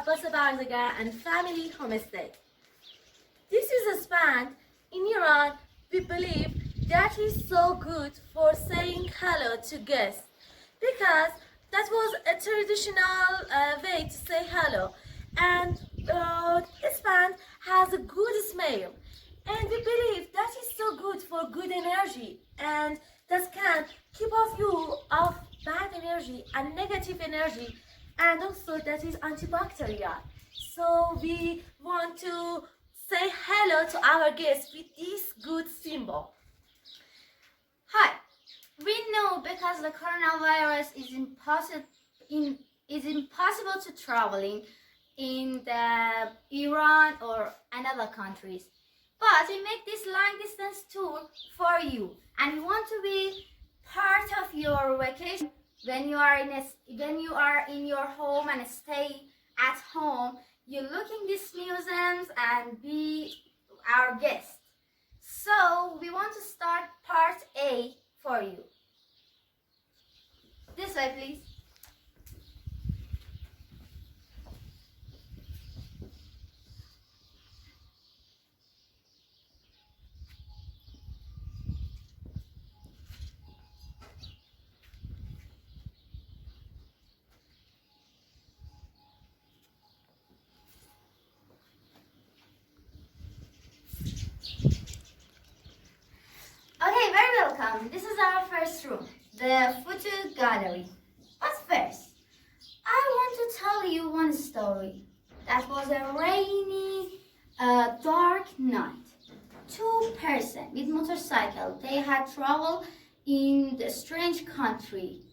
Abbas Barzegar and family homestay. This is a spot in Iran we believe that is so good for saying hello to guests because that was a traditional way to say hello, and this plant has a good smell, and we believe that is so good for good energy, and that can keep off you of bad energy and negative energy, and also that is antibacterial. So we want to say hello to our guests with this good symbol. Hi, we know because the coronavirus is impossible to traveling in the Iran or another countries. But we make this long distance tour for you, and we want to be part of your vacation when you are in your home and stay at home. You look in these museums and be our guest. So we want to start part A for you. This way, please. Okay, very welcome. This is our first room, the photo gallery. But first, I want to tell you one story. That was a rainy, dark night. Two persons with motorcycle, they had traveled in the strange country,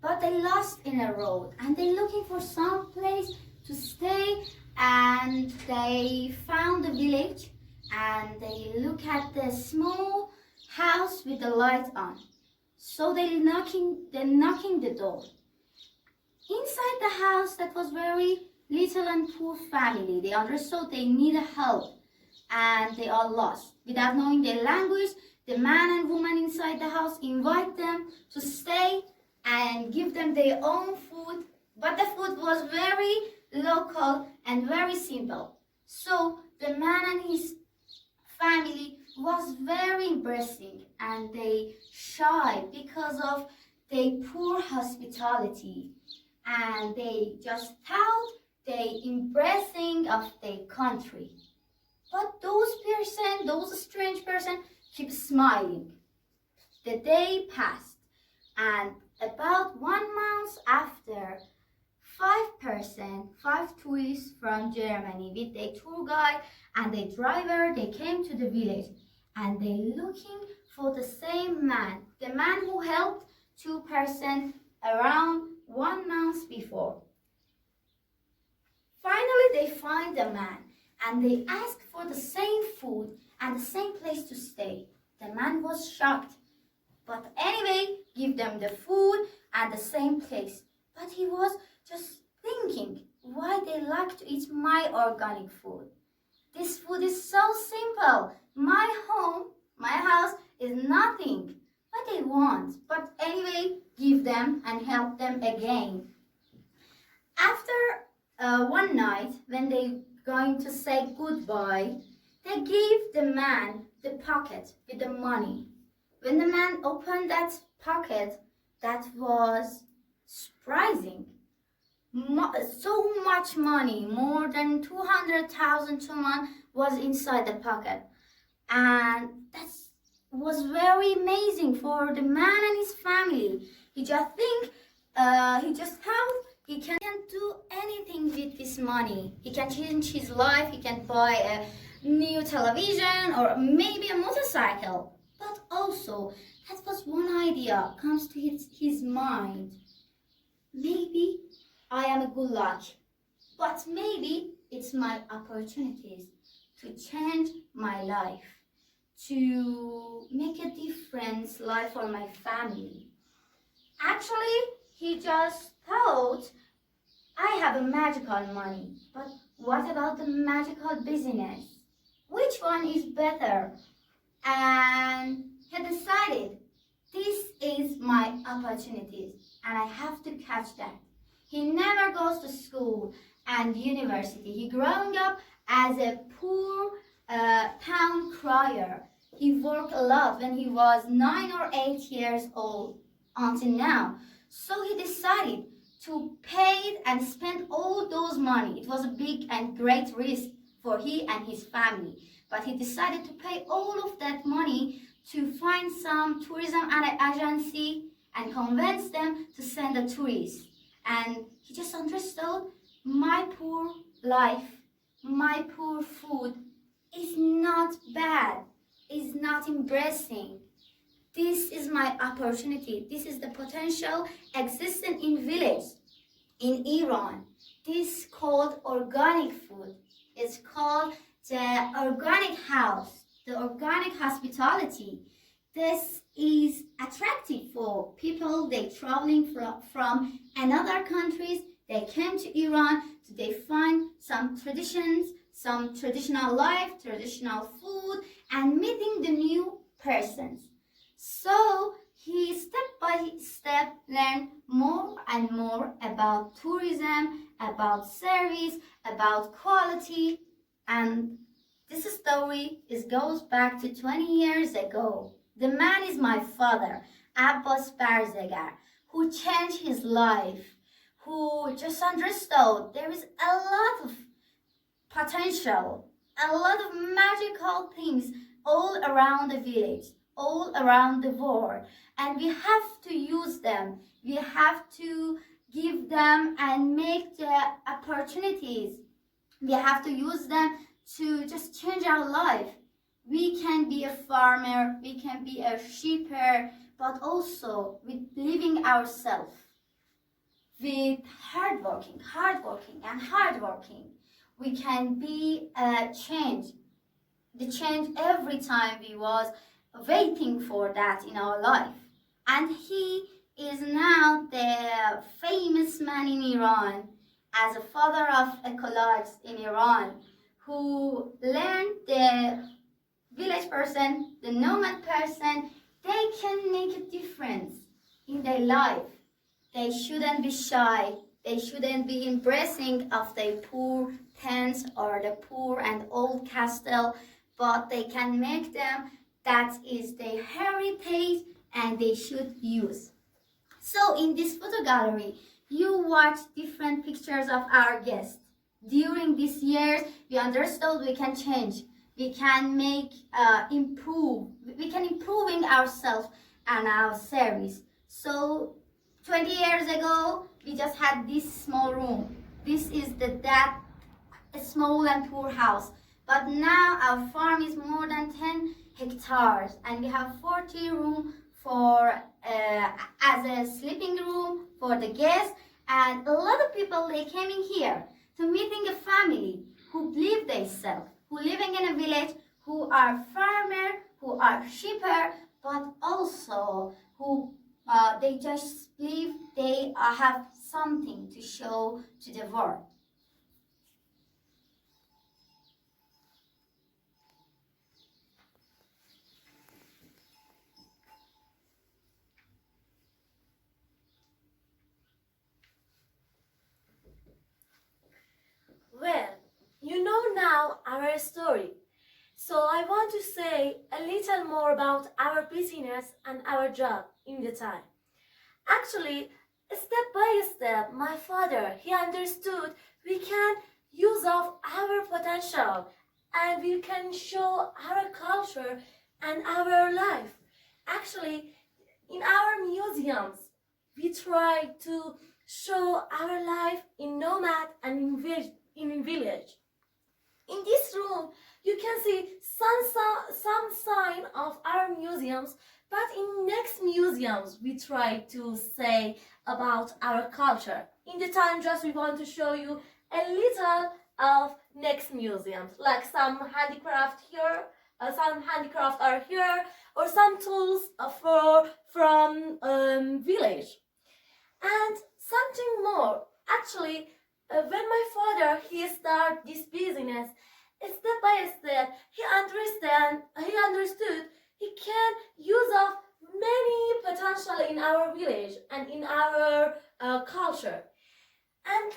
but they lost in a road and they looking for some place to stay, and they found the village and they look at the small house with the light on. So they knocking the door. Inside the house, that was very little and poor family. They understood they needed help and they are lost. Without knowing their language, the man and woman inside the house invite them to stay and give them their own food. But the food was very local and very simple. So the man and his family was very embarrassing and they shy because of their poor hospitality, and they just thought they embracing of their country. But those strange person keep smiling. The day passed, and about 1 month after, five tourists from Germany with a tour guide and a driver, they came to the village and they looking for the same man, the man who helped two persons around 1 month before. Finally, they find the man and they ask for the same food and the same place to stay. The man was shocked, but anyway, give them the food and the same place. But he was just thinking why they like to eat my organic food. This food is so simple. My home, my house is nothing. What they want, but anyway, give them and help them again. After one night, when they going to say goodbye, they give the man the pocket with the money. When the man opened that pocket, that was surprising. So much money, more than 200,000 tuman was inside the pocket. And that was very amazing for the man and his family. He just thought he can't do anything with this money. He can change his life, he can buy a new television or maybe a motorcycle. But also, that was one idea comes to his mind. Maybe I am a good luck, but maybe it's my opportunities to change my life, to make a difference life for my family. Actually, he just thought, I have a magical money, but what about the magical business? Which one is better? And he decided, this is my opportunities and I have to catch that. He never goes to school and university. He growing up as a poor town crier. He worked a lot when he was 9 or 8 years old until now. So he decided to pay and spend all those money. It was a big and great risk for he and his family. But he decided to pay all of that money to find some tourism agency and convince them to send a tourist. And he just understood, my poor life, my poor food is not bad, is not embarrassing. This is my opportunity. This is the potential existing in village in Iran. This called organic food. It's called the organic house, the organic hospitality. This is attractive for people. They traveling from another countries. They came to Iran. They find some traditions, some traditional life, traditional food, and meeting the new persons. So he step by step learned more and more about tourism, about service, about quality. And this story goes back to 20 years ago. The man is my father, Abbas Barzegar, who changed his life, who just understood there is a lot of potential, a lot of magical things all around the village, all around the world, and we have to use them. We have to give them and make the opportunities. We have to use them to just change our life. We can be a farmer, we can be a sheeper, but also with living ourselves, with hardworking, we can be a change. The change every time we was waiting for that in our life. And he is now the famous man in Iran as a father of ecologists in Iran, who learned the village person, the nomad person, they can make a difference in their life. They shouldn't be shy. They shouldn't be embracing of their poor tents or the poor and old castle, but they can make them, that is their heritage, and they should use. So in this photo gallery, you watch different pictures of our guests. During these years, we understood we can change. We can make we can improving ourselves and our service. So 20 years ago, we just had this small room. This is that small and poor house. But now our farm is more than 10 hectares, and we have 40 room for as a sleeping room for the guests. And a lot of people, they came in here to meeting a family who live themselves, who living in a village, who are farmer, who are sheeper, but also who they just believe they have something to show to the world. Well, you know now our story. So I want to say a little more about our business and our job in the time. Actually, step by step, my father, he understood we can use of our potential and we can show our culture and our life. Actually, in our museums, we try to show our life in nomad and in village. In this room, you can see some sign of our museums, but in next museums, we try to say about our culture. In the time, just we want to show you a little of next museums, like some handicraft here, some handicraft are here, or some tools from village. And something more, actually, when my father he started this business, step by step, he understood he can use of many potential in our village and in our culture. And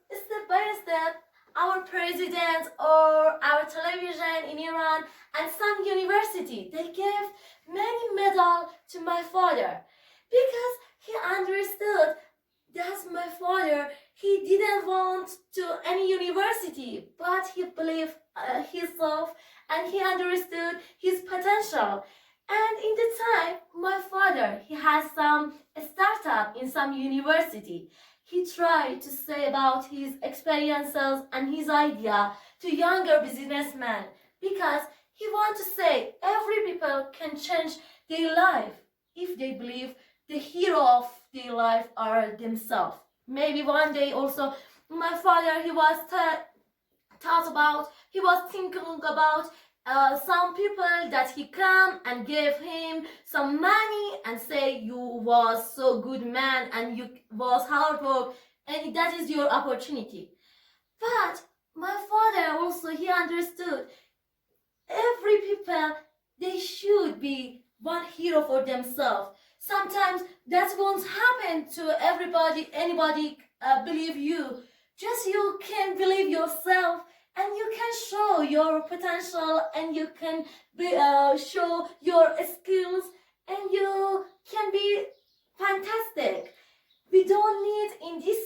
step by step, our president or our television in Iran and some university, they gave many medals to my father because he understood that my father, he didn't want to any university, but he believed himself and he understood his potential. And in the time, my father, he has some startup in some university. He tried to say about his experiences and his idea to younger businessmen because he wants to say every people can change their life if they believe the hero of their life are themselves. Maybe one day also my father he was he was thinking about some people that he come and gave him some money and say you was so good man and you was hard work and that is your opportunity. But my father also he understood every people they should be one hero for themselves. Sometimes that won't happen to everybody, anybody believe you. Just you can believe yourself and you can show your potential and you can show your skills and you can be fantastic. We don't need in this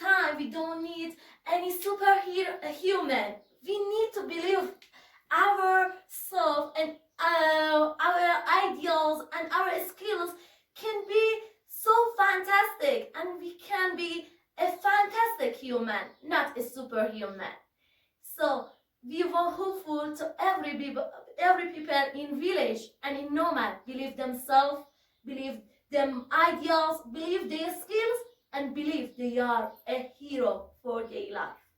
time, we don't need any superhero human. We need to believe ourselves and our ideals and our skills can be so fantastic and we can be a fantastic human, not a superhuman. So we were hopeful to every people in village and in nomad believe themselves, believe them ideals, believe their skills and believe they are a hero for their life.